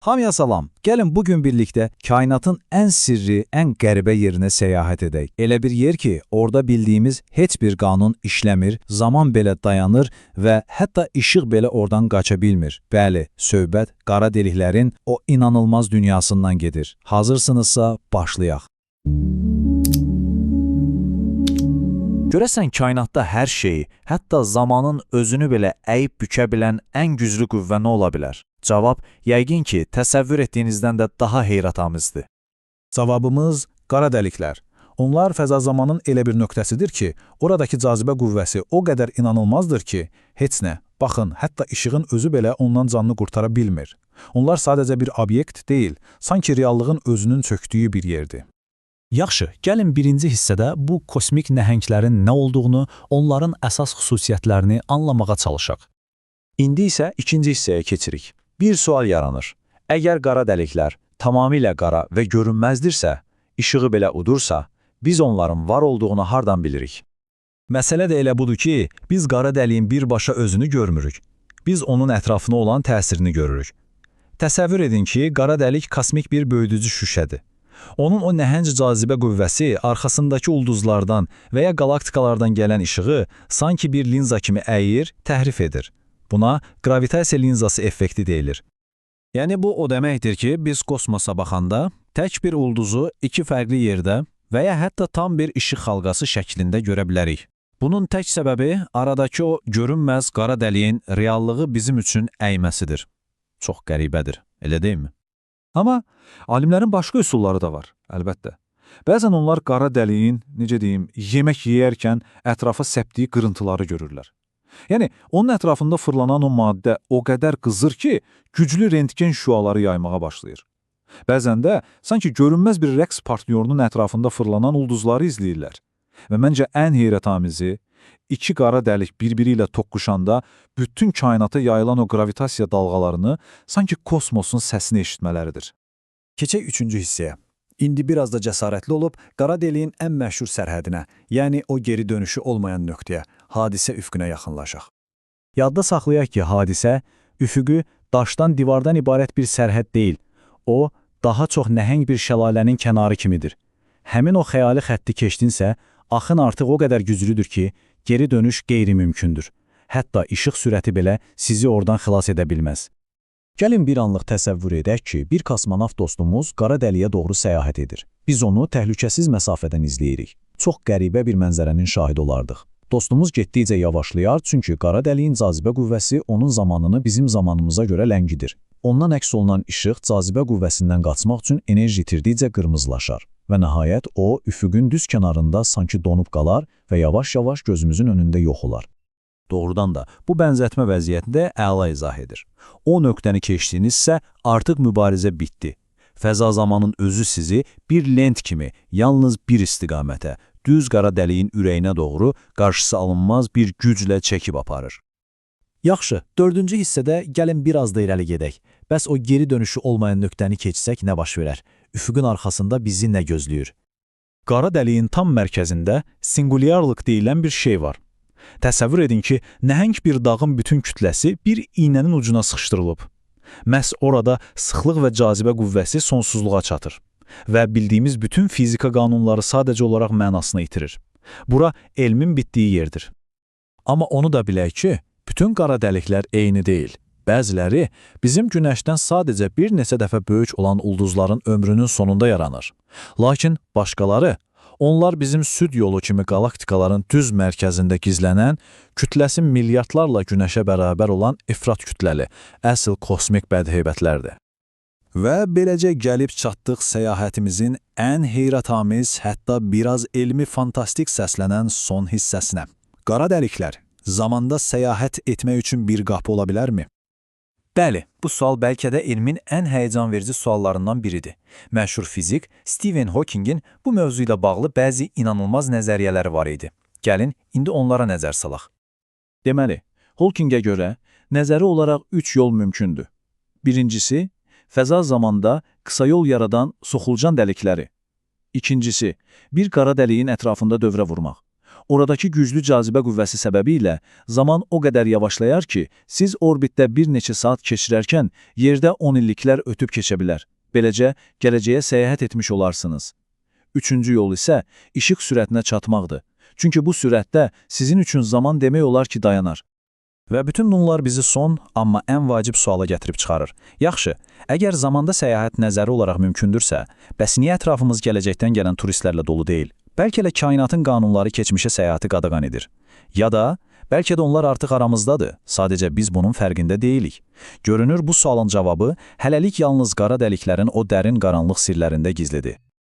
Hamıya salam. Gəlin bugün birlikdə kainatın ən sirri, ən qəribə yerinə səyahət edək. Elə bir yer ki, orada bildiyimiz heç bir qanun işləmir, zaman belə dayanır və hətta işıq belə oradan qaça bilmir. Bəli, söhbət qara deliklərin o inanılmaz dünyasından gedir. Hazırsınızsa başlayaq. Görəsən kainatda hər şeyi, hətta zamanın özünü belə əyib bükę bilən ən güclü qüvvə nə ola bilər? Cavab, yəqin ki, təsəvvür etdiyinizdən də daha heyratamizdir. Cavabımız qara dəliklər. Onlar fəza zamanın elə bir nöqtəsidir ki, oradakı cazibə qüvvəsi o qədər inanılmazdır ki, heç nə, baxın, hətta işığın özü belə ondan canını qurtara bilmir. Onlar sadəcə bir obyekt deyil, sanki reallığın özünün çöktüyü bir yerdir. Yaxşı, gəlin birinci hissədə bu kosmik nəhənglərin nə olduğunu, onların əsas xüsusiyyətlərini anlamağa çalışaq. İndi isə ikinci hissəyə keçirik. Bir sual yaranır. Əgər qara dəliklər tamamilə qara və görünməzdirsə, işığı belə udursa, biz onların var olduğunu hardan bilirik? Məsələ də elə budur ki, biz qara dəliyin birbaşa özünü görmürük. Biz onun ətrafına olan təsirini görürük. Təsəvvür edin ki, qara dəlik kosmik bir böyüdücü şüşədir. Onun o nəhəng cazibə qüvvəsi arxasındakı ulduzlardan və ya qalaktikalardan gələn işığı sanki bir linza kimi əyir, təhrif edir. Buna gravitasiya linzası effekti deyilir. Yəni bu o deməkdir ki, biz kosmosa baxanda tək bir ulduzu iki fərqli yerdə və ya hətta tam bir işıq xalqası şəklində görə bilərik. Bunun tək səbəbi aradakı o görünməz qara dəliyin reallığı bizim üçün əyməsidir. Çox qəribədir, elə deyilmi? Amma alimlərin başqa üsulları da var, əlbəttə. Bəzən onlar qara dəliyin, necə deyim, yemək yeyərkən ətrafa səpdiyi qırıntıları görürlər. Yəni, onun ətrafında fırlanan o maddə o qədər qızır ki, güclü rentgen şüaları yaymağa başlayır. Bəzən də sanki görünməz bir rəqs partnyorunun ətrafında fırlanan ulduzları izləyirlər. Və məncə ən heyrətamizi, iki qara dəlik bir-biri ilə toqquşanda bütün kainata yayılan o gravitasiya dalğalarını sanki kosmosun səsini eşitmələridir. Keçək üçüncü hissəyə. İndi biraz da cəsarətli olub, qara deliyin ən məşhur sərhədinə, yəni o geri dönüşü olmayan nöqtəyə, hadisə üfüqünə yaxınlaşaq. Yadda saxlayaq ki, hadisə, üfüqü daşdan, divardan ibarət bir sərhəd deyil. O, daha çox nəhəng bir şəlalənin kənarı kimidir. Həmin o xəyali xətti keçdinsə, axın artıq o qədər güclüdür ki, geri dönüş qeyri-mümkündür. Hətta işıq sürəti belə sizi oradan xilas edə bilməz. Gəlin bir anlıq təsəvvür edək ki, bir kosmonavt dostumuz qara dəliyə doğru səyahət edir. Biz onu təhlükəsiz məsafədən izləyirik. Çox qəribə bir mənzərənin şahidi olardıq. Dostumuz getdikcə yavaşlayar, çünki qara dəliyin cazibə qüvvəsi onun zamanını bizim zamanımıza görə ləngidir. Ondan əks olunan işıq cazibə qüvvəsindən qaçmaq üçün enerji itirdikcə qırmızılaşar və nəhayət o, üfüqün düz kənarında sanki donub qalar və yavaş-yavaş gözümüzün önündə yox olar. Doğrudan da bu bənzətmə vəziyyətində əla izah edir. O nöqtəni keçdinizsə, artıq mübarizə bitdi. Fəza zamanın özü sizi bir lent kimi yalnız bir istiqamətə, düz qara dəliyin ürəyinə doğru qarşısı alınmaz bir güclə çəkib aparır. Yaxşı, dördüncü hissədə gəlin biraz da irəli gedək. Bəs o geri dönüşü olmayan nöqtəni keçsək nə baş verər? Üfüqün arxasında bizi nə gözləyir? Qara dəliyin tam mərkəzində singulyarlıq deyilən bir şey var. Təsəvvür edin ki, nəhəng bir dağın bütün kütləsi bir iynənin ucuna sıxışdırılıb. Məhz orada sıxlıq və cazibə qüvvəsi sonsuzluğa çatır və bildiyimiz bütün fizika qanunları sadəcə olaraq mənasını itirir. Bura elmin bitdiyi yerdir. Amma onu da bilək ki, bütün qara dəliklər eyni deyil. Bəziləri bizim Günəşdən sadəcə bir neçə dəfə böyük olan ulduzların ömrünün sonunda yaranır. Lakin başqaları, onlar bizim süd yolu kimi qalaktikaların düz mərkəzində gizlənən, kütləsi milyardlarla Günəşə bərabər olan ifrat kütləli, əsl kosmik bədheybətlərdir. Və beləcə gəlib çatdıq səyahətimizin ən heyrətamiz, hətta biraz elmi fantastik səslənən son hissəsinə. Qara dəliklər zamanda səyahət etmək üçün bir qapı ola bilərmi? Bəli, bu sual bəlkə də elmin ən həyəcan verici suallarından biridir. Məşhur fizik Stephen Hawkingin bu mövzu ilə bağlı bəzi inanılmaz nəzəriyyələri var idi. Gəlin, indi onlara nəzər salaq. Deməli, Hawkingə görə nəzəri olaraq 3 yol mümkündür. Birincisi, fəza zamanda qısa yol yaradan soxulcan dəlikləri. İkincisi, bir qara dəliyin ətrafında dövrə vurmaq. Oradakı güclü cazibə qüvvəsi səbəbilə zaman o qədər yavaşlayar ki, siz orbitdə bir neçə saat keçirərkən yerdə 10 illiklər ötüb keçə bilər. Beləcə, gələcəyə səyahət etmiş olarsınız. Üçüncü yol isə işıq sürətinə çatmaqdır. Çünki bu sürətdə sizin üçün zaman demək olar ki, dayanar. Və bütün bunlar bizi son, amma ən vacib suala gətirib çıxarır. Yaxşı, əgər zamanda səyahət nəzəri olaraq mümkündürsə, bəs niyə ətrafımız gələcəkdən gələn turistlərlə dolu deyil? Bəlkə də kainatın qanunları keçmişə səyahəti qadağan edir. Ya da, bəlkə də onlar artıq aramızdadır, sadəcə biz bunun fərqində deyilik. Görünür, bu sualın cavabı hələlik yalnız qara dəliklərin o dərin qaranlıq sirlərində gizlidir.